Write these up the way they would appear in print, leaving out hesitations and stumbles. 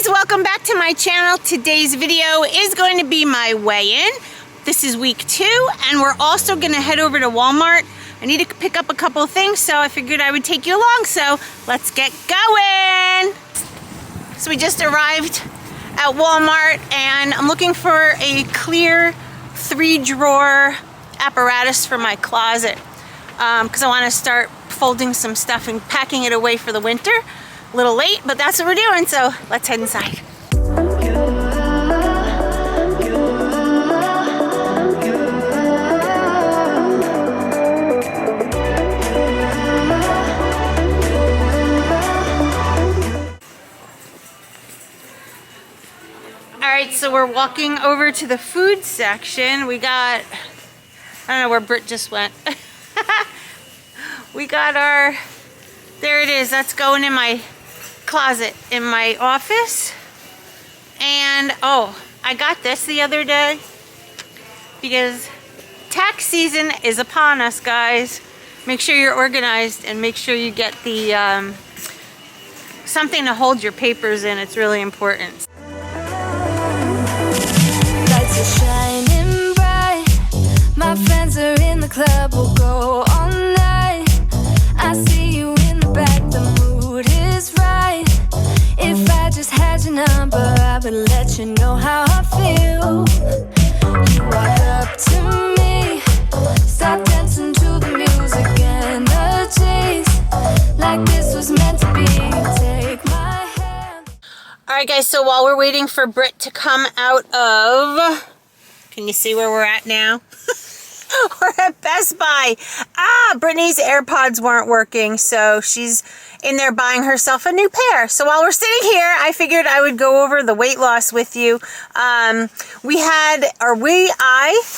guys, welcome back to my channel. Today's video is going to be my weigh-in. This is week 2 and we're also going to head over to Walmart. I need to pick up a couple of things, so I figured I would take you along, so let's get going. So we just arrived at Walmart and I'm looking for a clear 3-drawer apparatus for my closet because I want to start folding some stuff and packing it away for the winter. A little late, but that's what we're doing, so let's head inside. Alright, so we're walking over to the food section. We got, I don't know where Britt just went. We got our, there it is, that's going in my closet in my office. And oh, I got this the other day because tax season is upon us, guys. Make sure you're organized and make sure you get the something to hold your papers in. It's really important. Lights are shining bright. My friends are in the club. We'll go all night. I see you in the back. The mood is right. If I just had your number, I would let you know how I feel. You walk up to me, start dancing to the music, energies like this was meant to be. Take my hand. Alright guys, so while we're waiting for Britt to come out of, can you see where we're at now? We're at Best Buy. Brittany's AirPods weren't working, so she's in there buying herself a new pair. So while we're sitting here, I figured I would go over the weight loss with you. I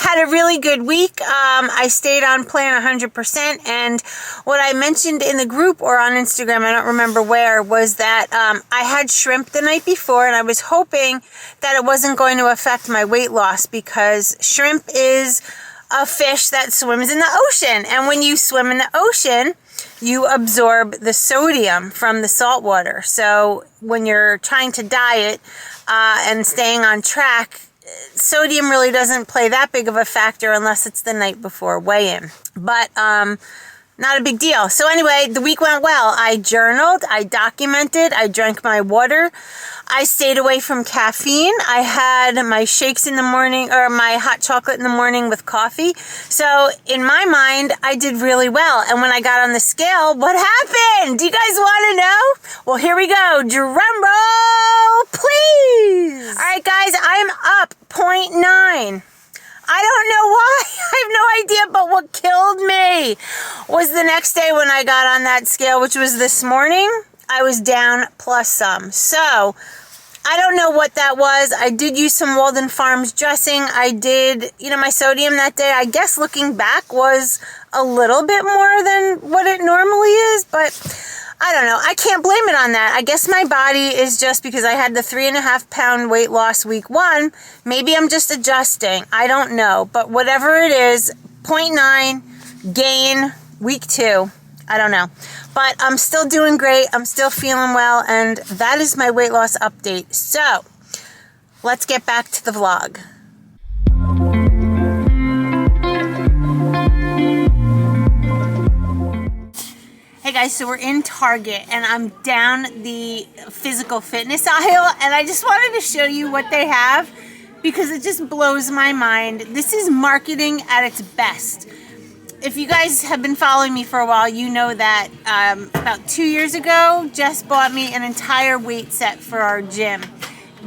had a really good week. I stayed on plan 100%, and what I mentioned in the group or on Instagram, I don't remember where, was that I had shrimp the night before, and I was hoping that it wasn't going to affect my weight loss because shrimp is a fish that swims in the ocean, and when you swim in the ocean, you absorb the sodium from the salt water. So when you're trying to diet and staying on track, sodium really doesn't play that big of a factor unless it's the night before weigh-in. But not a big deal. So anyway, the week went well. I journaled, I documented, I drank my water, I stayed away from caffeine. I had my shakes in the morning, or my hot chocolate in the morning with coffee. So in my mind, I did really well. And when I got on the scale, what happened? Do you guys want to know? Well, here we go. Drum roll, please. All right, guys, I'm up 0.9. I don't know why. I have no idea, but what killed me was the next day when I got on that scale, which was this morning, I was down plus some. So I don't know what that was. I did use some Walden Farms dressing. I did, my sodium that day, I guess looking back, was a little bit more than what it normally is, but I don't know. I can't blame it on that. I guess my body is just because I had the 3.5 pound weight loss week 1. Maybe I'm just adjusting. I don't know. But whatever it is, 0.9 gain week 2. I don't know. But I'm still doing great. I'm still feeling well. And that is my weight loss update. So let's get back to the vlog. Hey guys, so we're in Target and I'm down the physical fitness aisle and I just wanted to show you what they have because it just blows my mind. This is marketing at its best. If you guys have been following me for a while, you know that about 2 years ago, Jess bought me an entire weight set for our gym.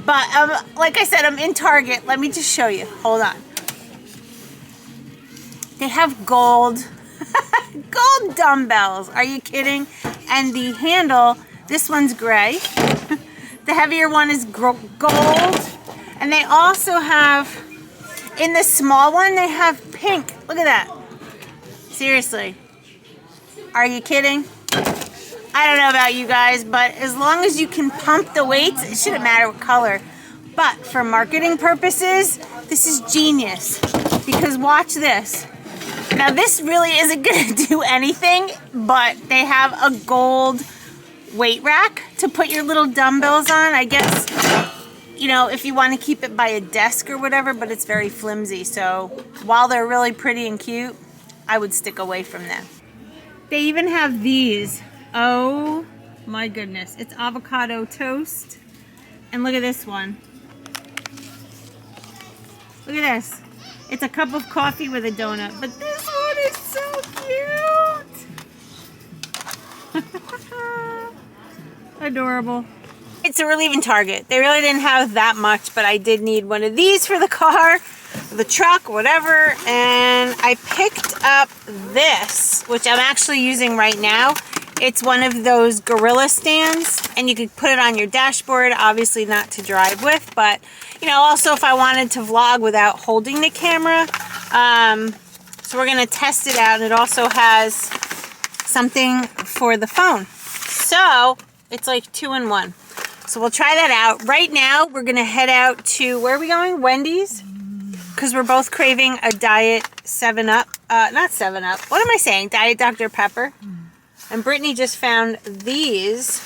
But like I said, I'm in Target. Let me just show you. Hold on. They have gold dumbbells. Are you kidding? And the handle, this one's gray. The heavier one is gold. And they also have, in the small one, they have pink. Look at that. Seriously. Are you kidding? I don't know about you guys, but as long as you can pump the weights, it shouldn't matter what color. But for marketing purposes, this is genius. Because watch this. Now this really isn't going to do anything, but they have a gold weight rack to put your little dumbbells on. I guess, you know, if you want to keep it by a desk or whatever, but it's very flimsy. So while they're really pretty and cute, I would stick away from them. They even have these. Oh my goodness. It's avocado toast. And look at this one. Look at this. It's a cup of coffee with a donut. But this one is so cute. Adorable. So we're leaving Target. They really didn't have that much, but I did need one of these for the car, the truck, whatever. And I picked up this, which I'm actually using right now. It's one of those gorilla stands, and you could put it on your dashboard, obviously not to drive with, but you know, also if I wanted to vlog without holding the camera. So we're gonna test it out, and it also has something for the phone. So it's like 2-in-1. So we'll try that out. Right now, we're gonna head out to, where are we going? Wendy's? Because we're both craving a Diet 7-Up. Not 7-Up. What am I saying? Diet Dr. Pepper. And Brittany just found these,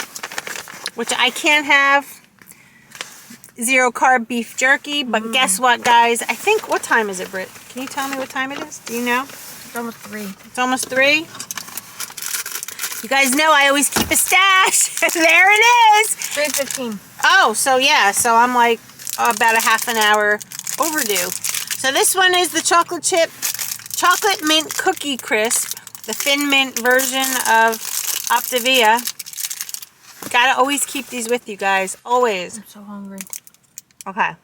which I can't have. 0 carb beef jerky. But guess what, guys? I think, what time is it, Britt? Can you tell me what time it is? Do you know? It's almost 3. It's almost 3? You guys know I always keep a stash. There it is. 3:15. Oh, so yeah. So I'm like about a half an hour overdue. So this one is the chocolate chip, chocolate mint cookie crisp, the thin mint version of Optavia. Gotta always keep these with you guys. Always. I'm so hungry. Okay.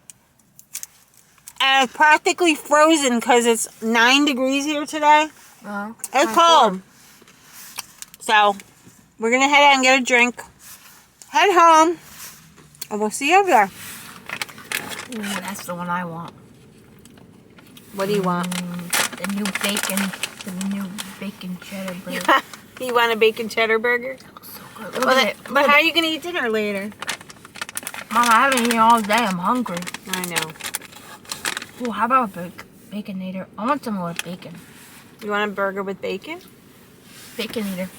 And it's practically frozen because it's 9 degrees here today. It's cold. So, we're going to head out and get a drink, head home, and we'll see you over there. Ooh, that's the one I want. What do you want? The new bacon cheddar burger. You want a bacon cheddar burger? So good. Look at it. But how are you going to eat dinner later? Mom, I haven't eaten all day. I'm hungry. I know. Ooh, how about a baconator? I want some more bacon. You want a burger with bacon? Baconator.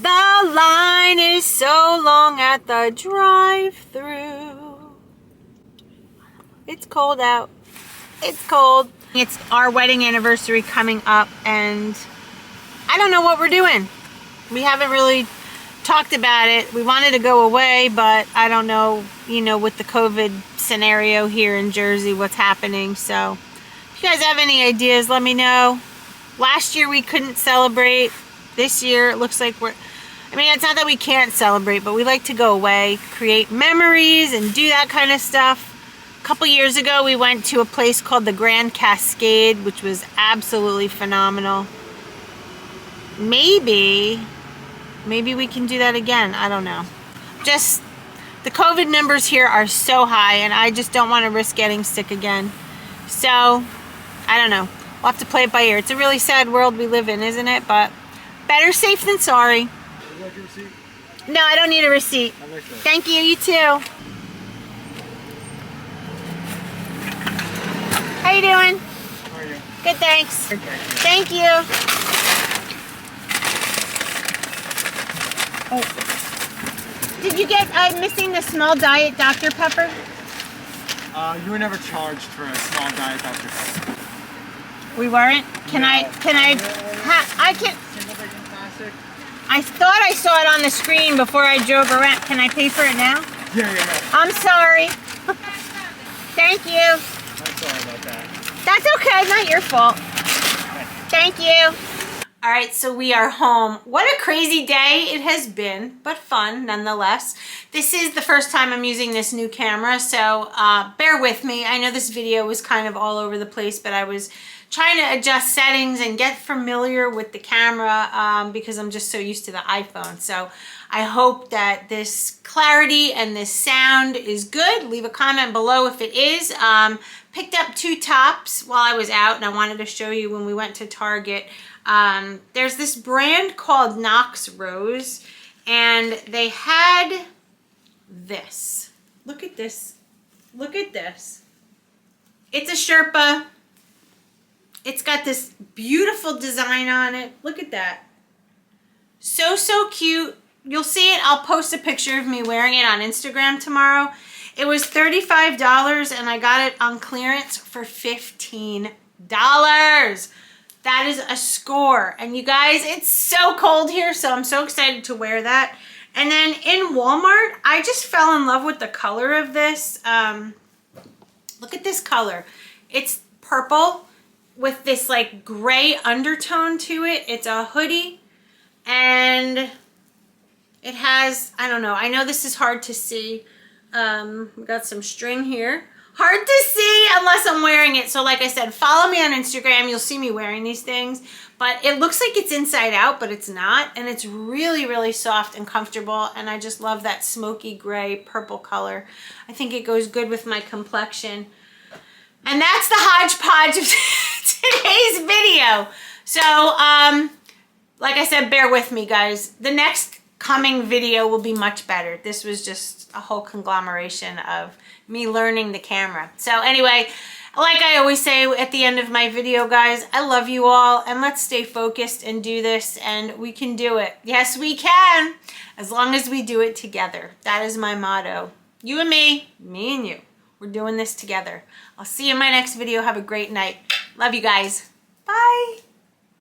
The line is so long at the drive-thru. It's cold out. It's cold. It's our wedding anniversary coming up, and I don't know what we're doing. We haven't really talked about it. We wanted to go away, but I don't know, you know, with the COVID scenario here in Jersey, what's happening. So if you guys have any ideas, let me know. Last year we couldn't celebrate. This year it looks like I mean, it's not that we can't celebrate, but we like to go away, create memories, and do that kind of stuff. A couple years ago, we went to a place called the Grand Cascade, which was absolutely phenomenal. Maybe we can do that again. I don't know. Just, the COVID numbers here are so high, and I just don't want to risk getting sick again. So, I don't know. We'll have to play it by ear. It's a really sad world we live in, isn't it? But better safe than sorry. Would you like a receipt? No, I don't need a receipt. I like that. Thank you. You too. How you doing? How are you? Good, thanks. Thank you. Oh. Did you get missing the small Diet Dr. Pepper? You were never charged for a small Diet Dr. Pepper. We weren't? Can No. I I can. Single bacon classic? I thought I saw it on the screen before I drove around. Can I pay for it now? Yeah. I'm sorry. Thank you. I'm sorry about that. That's okay. Not your fault. Thank you. All right, so we are home. What a crazy day it has been, but fun nonetheless. This is the first time I'm using this new camera, so bear with me. I know this video was kind of all over the place, but I was trying to adjust settings and get familiar with the camera because I'm just so used to the iPhone. So I hope that this clarity and this sound is good. Leave a comment below if it is. Picked up 2 tops while I was out, and I wanted to show you when we went to Target. There's this brand called Knox Rose, and they had this. Look at this. Look at this. It's a Sherpa. It's got this beautiful design on it. Look at that. So, so cute. You'll see it. I'll post a picture of me wearing it on Instagram tomorrow. It was $35 and I got it on clearance for $15. That is a score. And you guys, it's so cold here, so I'm so excited to wear that. And then in Walmart, I just fell in love with the color of this. Look at this color. It's purple with this like gray undertone to it. It's a hoodie and it has, I don't know, I know this is hard to see. We got some string here. Hard to see unless I'm wearing it. So like I said, follow me on Instagram. You'll see me wearing these things. But it looks like it's inside out, but it's not. And it's really, really soft and comfortable. And I just love that smoky gray purple color. I think it goes good with my complexion. And that's the hodgepodge of today's video. So, like I said, bear with me, guys. The next coming video will be much better. This was just a whole conglomeration of me learning the camera. So anyway, like I always say at the end of my video, guys, I love you all and let's stay focused and do this and we can do it. Yes, we can, as long as we do it together. That is my motto. You and me and you. We're doing this together. I'll see you in my next video. Have a great night. Love you guys. Bye.